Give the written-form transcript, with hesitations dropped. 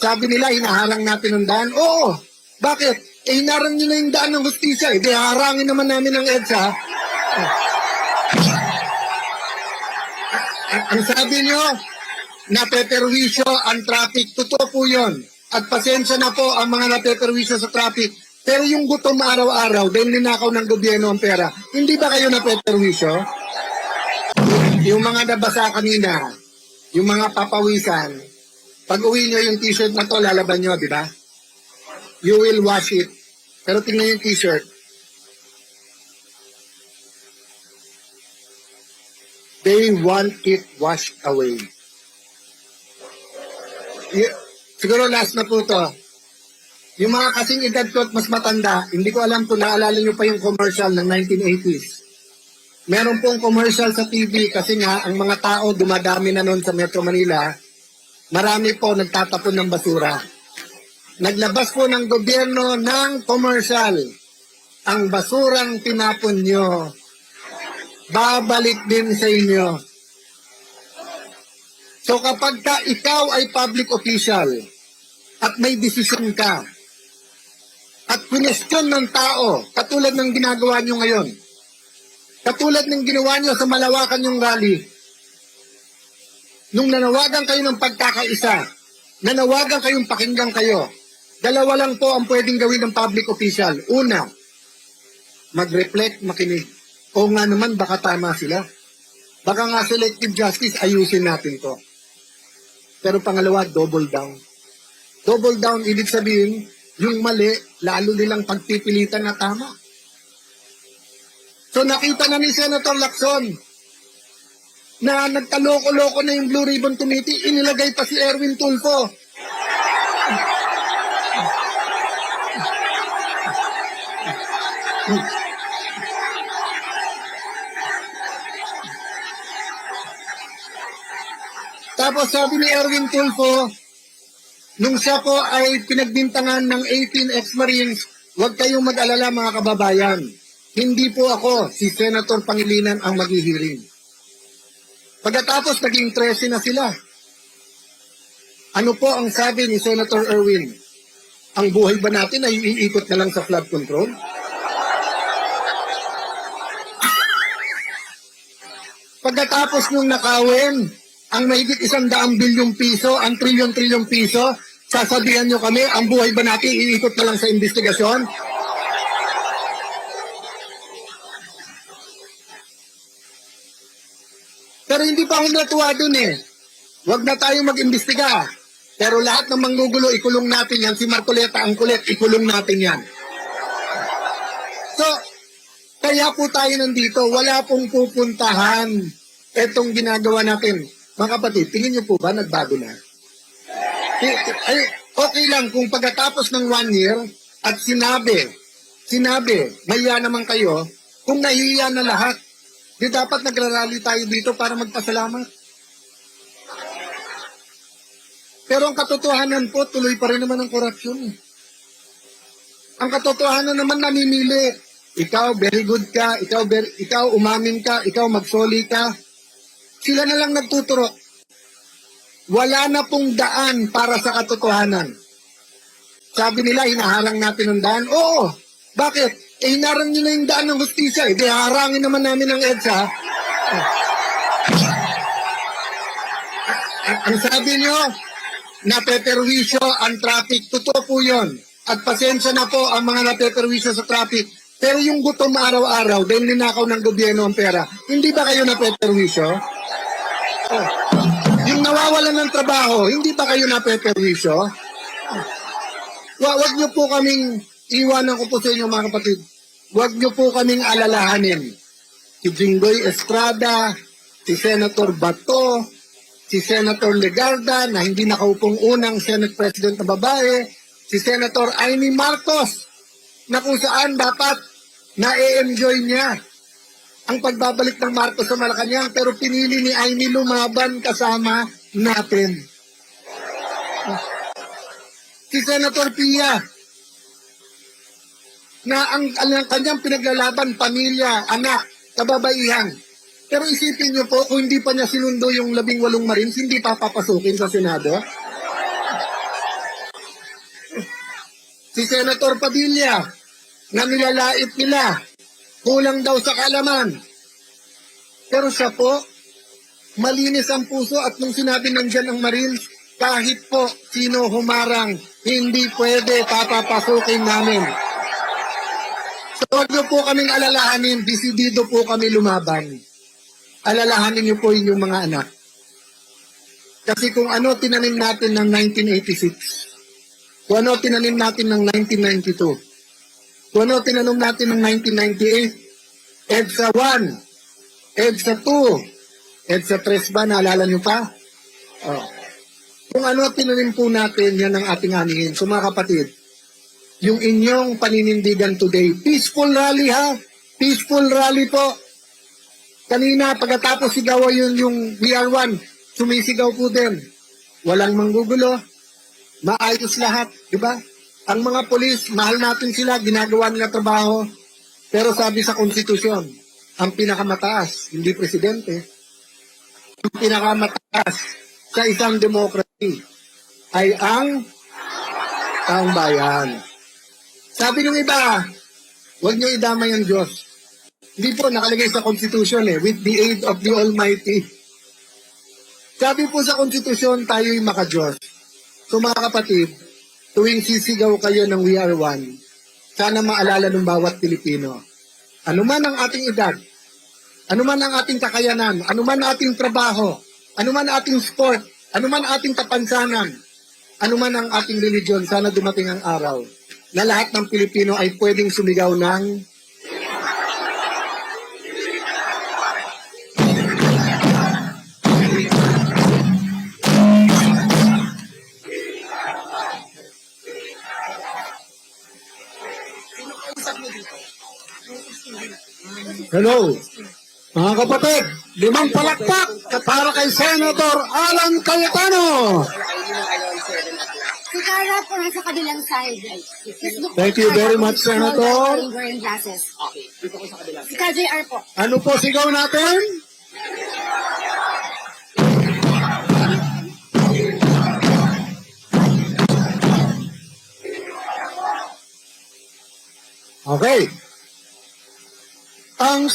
Sabi nila, hinaharang natin ang daan. Oo. Bakit? Hinarang nyo na yung daan ng hustisya. Di harangin naman namin ang EDSA. Ang sabi nyo, napeperwisyo ang traffic. Totoo po yun. At pasensya na po ang mga napeperwisyo sa traffic. Pero yung gutom araw-araw, dahil ninakaw ng gobyerno ang pera, hindi ba kayo napeperwisyo? Yung mga nabasa kanina, yung mga papawisan, pag uwi nyo yung t-shirt na to, lalaban nyo, di ba? You will wash it. Pero tingnan yung t-shirt. They want it washed away. Siguro last na po to. Yung mga kasing edad ko at mas matanda, hindi ko alam kung naalala nyo pa yung commercial ng 1980s. Meron pong commercial sa TV kasi nga ang mga tao dumadami na noon sa Metro Manila. Marami po nagtatapon ng basura. Naglabas po ng gobyerno ng commercial. Ang basurang tinapon nyo, babalik din sa inyo. So kapag ikaw ay public official at may desisyon ka at pinestyon ng tao, katulad ng ginagawa nyo ngayon, katulad ng ginawa nyo sa malawakan yung rally, nung nanawagan kayo ng pagkakaisa, nanawagan kayong pakinggan kayo, dalawa lang po ang pwedeng gawin ng public official. Una, mag-reflect, makinig. O nga naman, baka tama sila. Baka nga selective justice, ayusin natin to. Pero pangalawa, double down. Double down, ibig sabihin, yung mali, lalo nilang pagpipilitan na tama. So nakita na ni Senator Lacson na nagkaloko-loko na yung Blue Ribbon Committee, inilagay pa si Erwin Tulfo. Tapos sabi ni Erwin Tulfo, nung siya po ay pinagbintangan ng 18 ex-Marines, huwag kayong mag-alala mga kababayan. Hindi po ako, si Senator Pangilinan ang maghihiring. Pagkatapos naging 13 na sila. Ano po ang sabi ni Senator Erwin? Ang buhay ba natin ay iikot na lang sa flood control? Pagkatapos nung nakawin, ang mahigit 100 bilyong piso, ang trilyon-trilyong piso, sasabihan nyo kami, ang buhay ba natin iikot na lang sa investigasyon? Pero hindi pa ako natuwa dun eh. Huwag na tayong mag-imbestiga. Pero lahat ng manggugulo, ikulong natin yan. Si Marcoleta ang kulit, ikulong natin yan. So, kaya po tayo nandito. Wala pong pupuntahan itong ginagawa natin. Mga kapatid, tingin niyo po ba nagbago na? Ay, okay lang kung pagkatapos ng 1 year at sinabi, mahiya naman kayo, kung nahiya na lahat, di dapat nagrarally tayo dito para magpasalamat. Pero ang katotohanan po, tuloy pa rin naman ang korupsyon. Ang katotohanan naman namimili. Ikaw, very good ka. Ikaw umamin ka. Ikaw magsoli ka. Sila na lang nagtuturo. Wala na pong daan para sa katotohanan. Sabi nila, hinaharang natin ang daan. Oo. Bakit? Hinarang nyo na yung daan ng hustisya. Di harangin naman namin ang EDSA. Ang sabi nyo, napeperwisyo ang traffic. Totoo po yun. At pasensya na po ang mga napeperwisyo sa traffic. Pero yung gutom araw-araw, dahil ninakaw ng gobyerno ang pera, hindi ba kayo napeperwisyo? Oh. Yung nawawalan ng trabaho, hindi ba kayo napeperwisyo? Huwag nyo po kaming, iwanan ko po sa inyo mga kapatid, huwag nyo po kaming alalahanin. Si Jinggoy Estrada, si Senator Bato, si Senator Legarda na hindi nakaupong unang Senate President na babae, si Senator Amy Marcos na kung saan dapat na-enjoy niya ang pagbabalik ng Marcos sa Malacanang pero pinili ni Amy lumaban kasama natin. Si Senator Pia na ang kanyang pinaglalaban, pamilya, anak, kababaihan. Pero isipin niyo po, kung hindi pa niya sinundo yung 18 Marines, hindi pa papasukin sa Senado. si Senator Padilla na nilalait nila. Kulang daw sa kalaman. Pero siya po, malinis ang puso at nung sinabi nandyan ang Marines, kahit po sino humarang, hindi pwede papapasukin namin. So huwag niyo po kaming alalahanin, desidido po kami lumaban. Alalahanin niyo po inyong mga anak. Kasi kung ano tinanim natin ng 1986, kung ano tinanim natin ng 1992, kung ano tinanim natin ng 1998, EDSA 1, EDSA 2, EDSA 3 ba, naalala niyo pa? Oh. Kung ano tinanim po natin, yan ang ating anihin. So mga kapatid, yung inyong paninindigan today, peaceful rally ha? Peaceful rally po. Kanina, pagkatapos sigaw yung VR1, sumisigaw po din. Walang manggugulo, maayos lahat, di ba? Ang mga polis, mahal natin sila, ginagawa nila trabaho, pero sabi sa konstitusyon, ang pinakamataas, hindi presidente, ang pinakamataas sa isang demokrasi ay ang taong bayan. Sabi ng iba, huwag niyo idamay ang Diyos. Hindi po nakalagay sa konstitusyon with the aid of the Almighty. Sabi po sa konstitusyon, tayo'y maka-Diyos. So mga kapatid, tuwing sisigaw kayo ng We Are One, sana maalala ng bawat Pilipino. Anuman ang ating edad, anuman ang ating kakayanan, anuman ang ating trabaho, anuman ang ating sport, anuman ang ating kapansanan, anuman ang ating religion, sana dumating ang araw na lahat ng Pilipino ay pwedeng sumigaw ng Hello, mga kapatid, 5 palakpak para kay Senator Alan Cayetano. Si Cara po nasa kabilang side. Thank you very much, Senator. Wearing glasses. Okay, dito ko sa kabilang. Si KJR po. Ano po sigaw natin? Okay. Ang